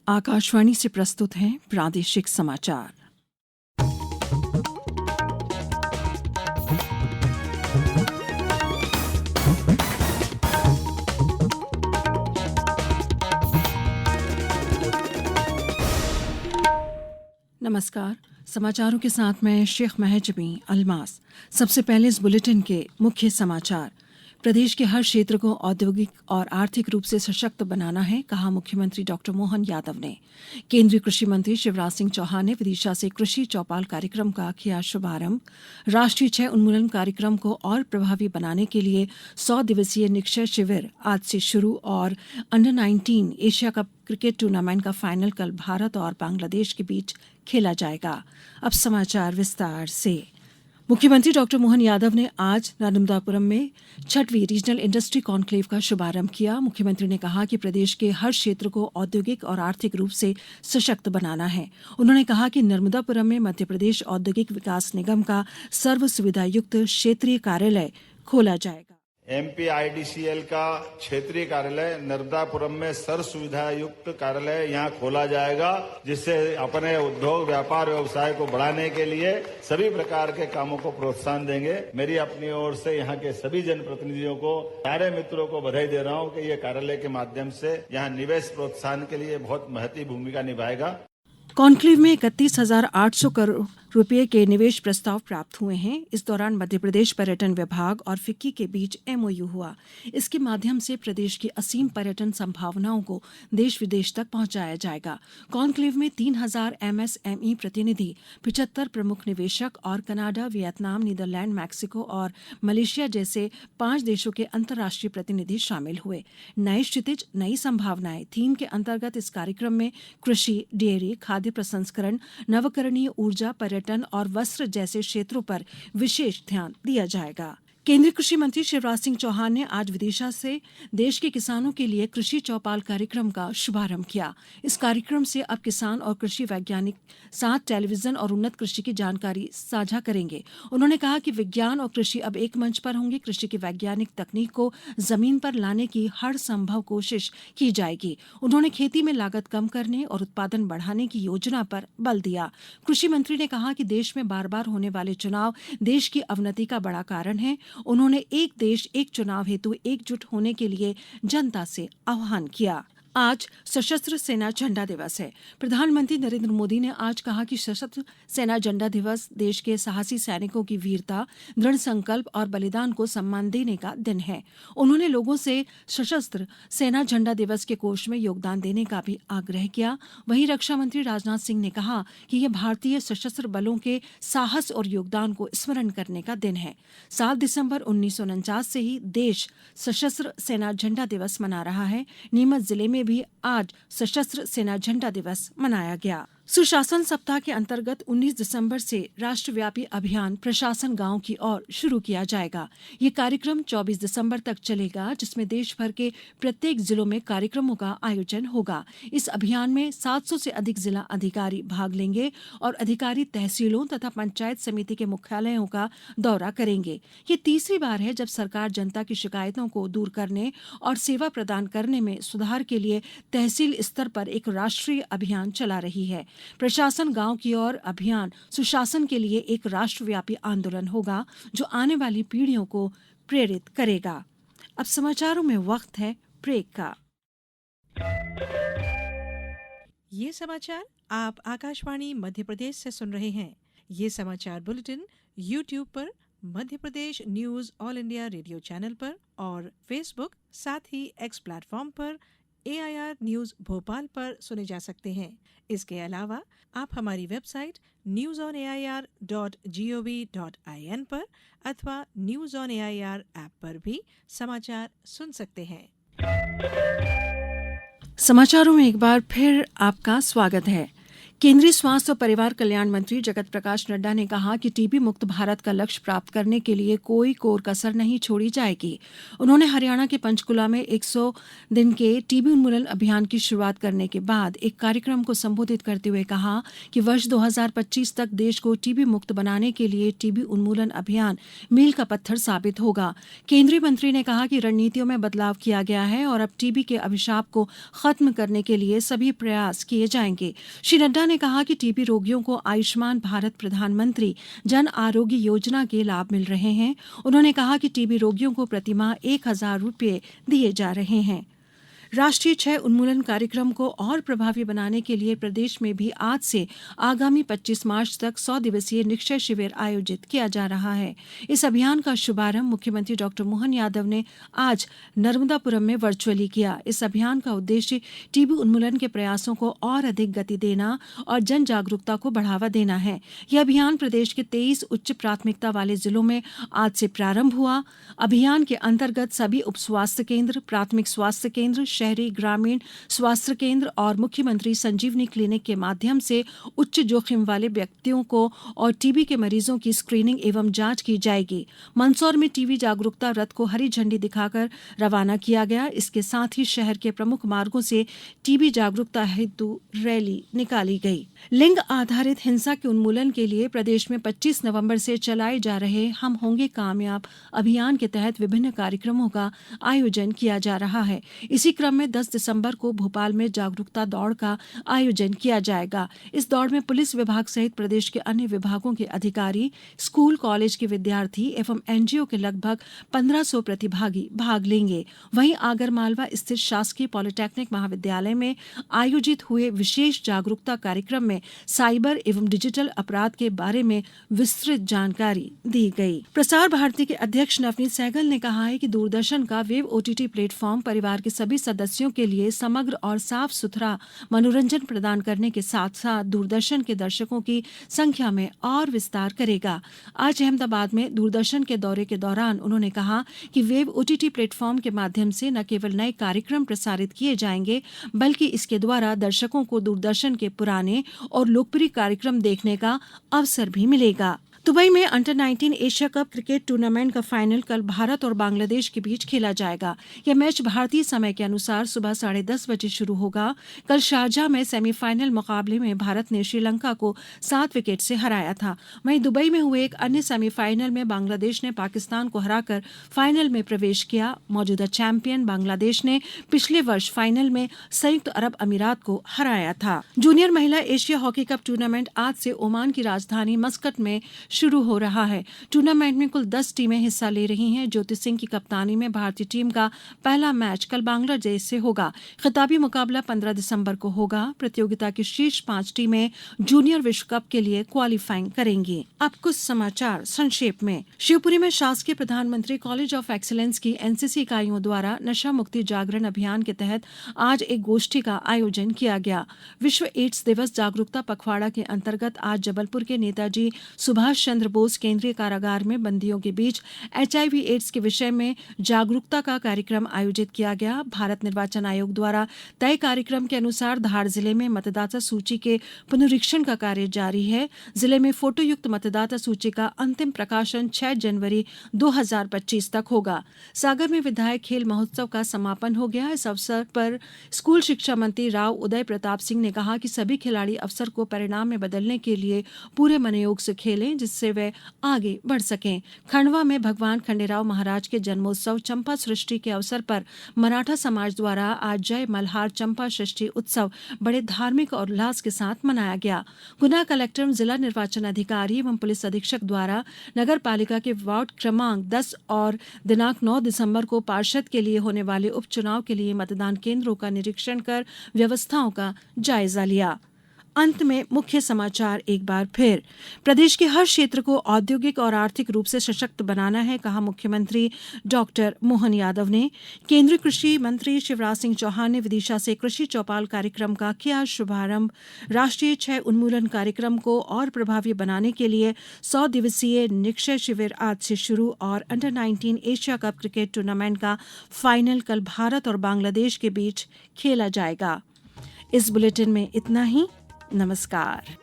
आकाशवाणी से प्रस्तुत हैं प्रादेशिक समाचार। नमस्कार। समाचारों के साथ मैं शेख महजबी अल्मास। सबसे पहले इस बुलेटिन के मुख्य समाचार। प्रदेश के हर क्षेत्र को औद्योगिक और आर्थिक रूप से सशक्त बनाना है, कहा मुख्यमंत्री डॉक्टर मोहन यादव ने। केंद्रीय कृषि मंत्री शिवराज सिंह चौहान ने विदिशा से कृषि चौपाल कार्यक्रम का किया शुभारंभ। राष्ट्रीय क्षय उन्मूलन कार्यक्रम को और प्रभावी बनाने के लिए 100 दिवसीय निक्षय शिविर आज से शुरू और under 19 Asia cup cricket tournament का फाइनल कल भारत और बांग्लादेश के बीच खेला जाएगा। अब समाचार विस्तार से। मुख्यमंत्री डॉक्टर मोहन यादव ने आज नर्मदापुरम में 6वीं रीजनल इंडस्ट्री कॉन्क्लेव का शुभारंभ किया। मुख्यमंत्री ने कहा कि प्रदेश के हर क्षेत्र को औद्योगिक और आर्थिक रूप से सशक्त बनाना है। उन्होंने कहा कि नर्मदापुरम में मध्य प्रदेश औद्योगिक विकास निगम का सर्व सुविधा युक्त क्षेत्रीय कार्यालय खोला जाएगा। एमपीआईडीसीएल का क्षेत्रीय कार्यालय नर्मदापुरम में सर्व सुविधा युक्त कार्यालय यहां खोला जाएगा, जिससे अपने उद्योग व्यापार व्यवसाय को बढ़ाने के लिए सभी प्रकार के कामों को प्रोत्साहन देंगे। मेरी अपनी ओर से यहां के सभी जनप्रतिनिधियों को, सारे मित्रों को बधाई दे रहा हूं कि ये कार्यालय के माध्यम से यहां निवेश प्रोत्साहन के लिए बहुत महत्वपूर्ण भूमिका निभाएगा। कॉन्क्लेव में 31,800 करोड़ रुपए के निवेश प्रस्ताव प्राप्त हुए हैं। इस दौरान मध्य प्रदेश पर्यटन विभाग और फिक्की के बीच एमओयू हुआ। इसके माध्यम से प्रदेश की असीम पर्यटन संभावनाओं को देश विदेश तक पहुंचाया जाएगा। कॉन्क्लेव में 3,000 एमएसएमई प्रतिनिधि, 75 प्रमुख निवेशक और कनाडा, वियतनाम, नीदरलैंड, मैक्सिको और मलेशिया जैसे 5 देशों के अंतर्राष्ट्रीय प्रतिनिधि शामिल हुए। नए क्षितिज, नई संभावनाएं थीम के अंतर्गत इस कार्यक्रम में कृषि, डेयरी, खाद्य प्रसंस्करण, नवकरणीय ऊर्जा, पर्यटन और वस्त्र जैसे क्षेत्रों पर विशेष ध्यान दिया जाएगा। केंद्रीय कृषि मंत्री शिवराज सिंह चौहान ने आज विदिशा से देश के किसानों के लिए कृषि चौपाल कार्यक्रम का शुभारंभ किया। इस कार्यक्रम से अब किसान और कृषि वैज्ञानिक साथ टेलीविजन और उन्नत कृषि की जानकारी साझा करेंगे। उन्होंने कहा कि विज्ञान और कृषि अब एक मंच पर होंगे। कृषि की वैज्ञानिक तकनीक को जमीन पर लाने की हर संभव कोशिश की जाएगी। उन्होंने खेती में लागत कम करने और उत्पादन बढ़ाने की योजना पर बल दिया। कृषि मंत्री ने कहा कि देश में बार बार होने वाले चुनाव देश की अवनति का बड़ा कारण है। उन्होंने एक देश एक चुनाव हेतु एकजुट होने के लिए जनता से आह्वान किया। आज सशस्त्र सेना झंडा दिवस है। प्रधानमंत्री नरेंद्र मोदी ने आज कहा कि सशस्त्र सेना झंडा दिवस देश के साहसी सैनिकों की वीरता, दृढ़ संकल्प और बलिदान को सम्मान देने का दिन है। उन्होंने लोगों से सशस्त्र सेना झंडा दिवस के कोष में योगदान देने का भी आग्रह किया। वहीं रक्षा मंत्री राजनाथ सिंह ने कहा कि यह भारतीय सशस्त्र बलों के साहस और योगदान को स्मरण करने का दिन है। 7 दिसंबर 1949 से ही देश सशस्त्र सेना झंडा दिवस मना रहा है। नीमच जिले में भी आज सशस्त्र सेना झंडा दिवस मनाया गया। सुशासन सप्ताह के अंतर्गत 19 दिसंबर से राष्ट्रव्यापी अभियान प्रशासन गांव की ओर शुरू किया जाएगा। ये कार्यक्रम 24 दिसंबर तक चलेगा, जिसमें देश भर के प्रत्येक जिलों में कार्यक्रमों का आयोजन होगा। इस अभियान में 700 से अधिक जिला अधिकारी भाग लेंगे और अधिकारी तहसीलों तथा पंचायत समिति के मुख्यालयों का दौरा करेंगे। ये तीसरी बार है जब सरकार जनता की शिकायतों को दूर करने और सेवा प्रदान करने में सुधार के लिए तहसील स्तर पर एक राष्ट्रीय अभियान चला रही है। प्रशासन गांव की ओर अभियान सुशासन के लिए एक राष्ट्रव्यापी आंदोलन होगा, जो आने वाली पीढ़ियों को प्रेरित करेगा। अब समाचारों में वक्त है ब्रेक का। ये समाचार आप आकाशवाणी मध्य प्रदेश से सुन रहे हैं। ये समाचार बुलेटिन YouTube पर, Madhya Pradesh news all India radio channel पर और फेसबुक साथ ही एक्स प्लेटफॉर्म पर AIR न्यूज भोपाल पर सुने जा सकते हैं। इसके अलावा आप हमारी वेबसाइट newsonair.gov.in पर अथवा न्यूज ऑन AIR ऐप पर भी समाचार सुन सकते हैं। समाचारों में एक बार फिर आपका स्वागत है। केंद्रीय स्वास्थ्य और परिवार कल्याण मंत्री जगत प्रकाश नड्डा ने कहा कि टीबी मुक्त भारत का लक्ष्य प्राप्त करने के लिए कोई कोर कसर नहीं छोड़ी जाएगी। उन्होंने हरियाणा के पंचकुला में 100 दिन के टीबी उन्मूलन अभियान की शुरुआत करने के बाद एक कार्यक्रम को संबोधित करते हुए कहा कि वर्ष 2025 तक देश को टीबी मुक्त बनाने के लिए टीबी उन्मूलन अभियान मील का पत्थर साबित होगा। केंद्रीय मंत्री ने कहा कि रणनीतियों में बदलाव किया गया है और अब टीबी के अभिशाप को खत्म करने के लिए सभी प्रयास किए जाएंगे। श्री नड्डा ने कहा कि टीबी रोगियों को आयुष्मान भारत प्रधानमंत्री जन आरोग्य योजना के लाभ मिल रहे हैं। उन्होंने कहा कि टीबी रोगियों को प्रतिमाह 1,000 रुपये दिए जा रहे हैं। राष्ट्रीय क्षय उन्मूलन कार्यक्रम को और प्रभावी बनाने के लिए प्रदेश में भी आज से आगामी 25 मार्च तक 100 दिवसीय निक्षय शिविर आयोजित किया जा रहा है। इस अभियान का शुभारंभ मुख्यमंत्री डॉक्टर मोहन यादव ने आज नर्मदापुरम में वर्चुअली किया। इस अभियान का उद्देश्य टीबी उन्मूलन के प्रयासों को और अधिक गति देना और जन जागरूकता को बढ़ावा देना है। यह अभियान प्रदेश के 23 उच्च प्राथमिकता वाले जिलों में आज से प्रारंभ हुआ। अभियान के अंतर्गत सभी उप स्वास्थ्य केंद्र, प्राथमिक स्वास्थ्य केंद्र, शहरी ग्रामीण स्वास्थ्य केंद्र और मुख्यमंत्री संजीवनी क्लिनिक के माध्यम से उच्च जोखिम वाले व्यक्तियों को और टीबी के मरीजों की स्क्रीनिंग एवं जांच की जाएगी। मंदसौर में टीबी जागरूकता रथ को हरी झंडी दिखाकर रवाना किया गया। इसके साथ ही शहर के प्रमुख मार्गों से टीबी जागरूकता हेतु रैली निकाली गई। लिंग आधारित हिंसा के उन्मूलन के लिए प्रदेश में 25 नवंबर से चलाए जा रहे हम होंगे कामयाब अभियान के तहत विभिन्न कार्यक्रमों का आयोजन किया जा रहा है। इसी क्रम में 10 दिसंबर को भोपाल में जागरूकता दौड़ का आयोजन किया जाएगा। इस दौड़ में पुलिस विभाग सहित प्रदेश के अन्य विभागों के अधिकारी, स्कूल कॉलेज के विद्यार्थी एवं एनजीओ के लगभग 1500 प्रतिभागी भाग लेंगे। वहीं आगरमालवा स्थित शासकीय पॉलिटेक्निक महाविद्यालय में आयोजित हुए विशेष जागरूकता कार्यक्रम में साइबर एवं डिजिटल अपराध के बारे में विस्तृत जानकारी दी गई। प्रसार भारती के अध्यक्ष नवनीत सहगल ने कहा है कि दूरदर्शन का वेब ओटीटी प्लेटफॉर्म परिवार के सभी सदस्यों के लिए समग्र और साफ सुथरा मनोरंजन प्रदान करने के साथ साथ दूरदर्शन के दर्शकों की संख्या में और विस्तार करेगा। आज अहमदाबाद में दूरदर्शन के दौरे के दौरान उन्होंने कहा कि वेब ओटीटी प्लेटफॉर्म के माध्यम से न केवल नए कार्यक्रम प्रसारित किए जाएंगे बल्कि इसके द्वारा दर्शकों को दूरदर्शन के पुराने और लोकप्रिय कार्यक्रम देखने का अवसर भी मिलेगा। दुबई में under 19 Asia cup cricket tournament का फाइनल कल भारत और बांग्लादेश के बीच खेला जाएगा। यह मैच भारतीय समय के अनुसार सुबह 10:30 बजे शुरू होगा। कल शारजाह में सेमीफाइनल मुकाबले में भारत ने श्रीलंका को 7 विकेट से हराया था। वहीं दुबई में हुए एक अन्य सेमीफाइनल में बांग्लादेश ने पाकिस्तान को हराकर फाइनल में प्रवेश किया। मौजूदा चैंपियन बांग्लादेश ने पिछले वर्ष फाइनल में संयुक्त अरब अमीरात को हराया था। जूनियर महिला एशिया हॉकी कप टूर्नामेंट आज से ओमान की राजधानी मस्कट में शुरू हो रहा है। टूर्नामेंट में कुल 10 टीमें हिस्सा ले रही हैं। ज्योति सिंह की कप्तानी में भारतीय टीम का पहला मैच कल बांग्लादेश से होगा। खिताबी मुकाबला 15 दिसंबर को होगा। प्रतियोगिता की शीर्ष 5 टीमें जूनियर विश्व कप के लिए क्वालिफाइंग करेंगी। अब कुछ समाचार संक्षेप में। शिवपुरी में शासकीय प्रधानमंत्री कॉलेज ऑफ एक्सीलेंस की एनसीसी इकाइयों द्वारा नशा मुक्ति जागरण अभियान के तहत आज एक गोष्ठी का आयोजन किया गया। विश्व एड्स दिवस जागरूकता पखवाड़ा के अंतर्गत आज जबलपुर के नेताजी सुभाष चंद्र बोस केंद्रीय कारागार में बंदियों के बीच HIV एड्स के विषय में जागरूकता का कार्यक्रम आयोजित किया गया। भारत निर्वाचन आयोग द्वारा तय कार्यक्रम के अनुसार धार जिले में मतदाता सूची के पुनरीक्षण का कार्य जारी है। जिले में फोटोयुक्त मतदाता सूची का अंतिम प्रकाशन 6 जनवरी 2025 तक होगा। सागर में विधायक खेल महोत्सव का समापन हो गया। इस अवसर पर स्कूल शिक्षा मंत्री राव उदय प्रताप सिंह ने कहा कि सभी खिलाड़ी अवसर को परिणाम में बदलने के लिए पूरे मनोयोग से खेलें जिससे वे आगे बढ़ सकें। खंडवा में भगवान खंडेराव महाराज के जन्मोत्सव चंपा सृष्टि के अवसर पर मराठा समाज द्वारा आज जय मल्हार चंपा सृष्टि उत्सव बड़े धार्मिक और उल्लास के साथ मनाया गया। गुना कलेक्टर, जिला निर्वाचन अधिकारी एवं पुलिस अधीक्षक द्वारा नगर पालिका के वार्ड क्रमांक 10 और दिनांक 9 दिसंबर को पार्षद के लिए होने वाले उपचुनाव के लिए मतदान केंद्रों का निरीक्षण कर व्यवस्थाओं का जायजा लिया। अंत में मुख्य समाचार एक बार फिर। प्रदेश के हर क्षेत्र को औद्योगिक और आर्थिक रूप से सशक्त बनाना है, कहा मुख्यमंत्री डॉक्टर मोहन यादव ने। केंद्रीय कृषि मंत्री शिवराज सिंह चौहान ने विदिशा से कृषि चौपाल कार्यक्रम का किया शुभारंभ। राष्ट्रीय क्षय उन्मूलन कार्यक्रम को और प्रभावी बनाने के लिए 100 दिवसीय निक्षय शिविर आज से शुरू और under 19 Asia cup cricket tournament का फाइनल कल भारत और बांग्लादेश के बीच खेला जाएगा। इस बुलेटिन में इतना ही। नमस्कार।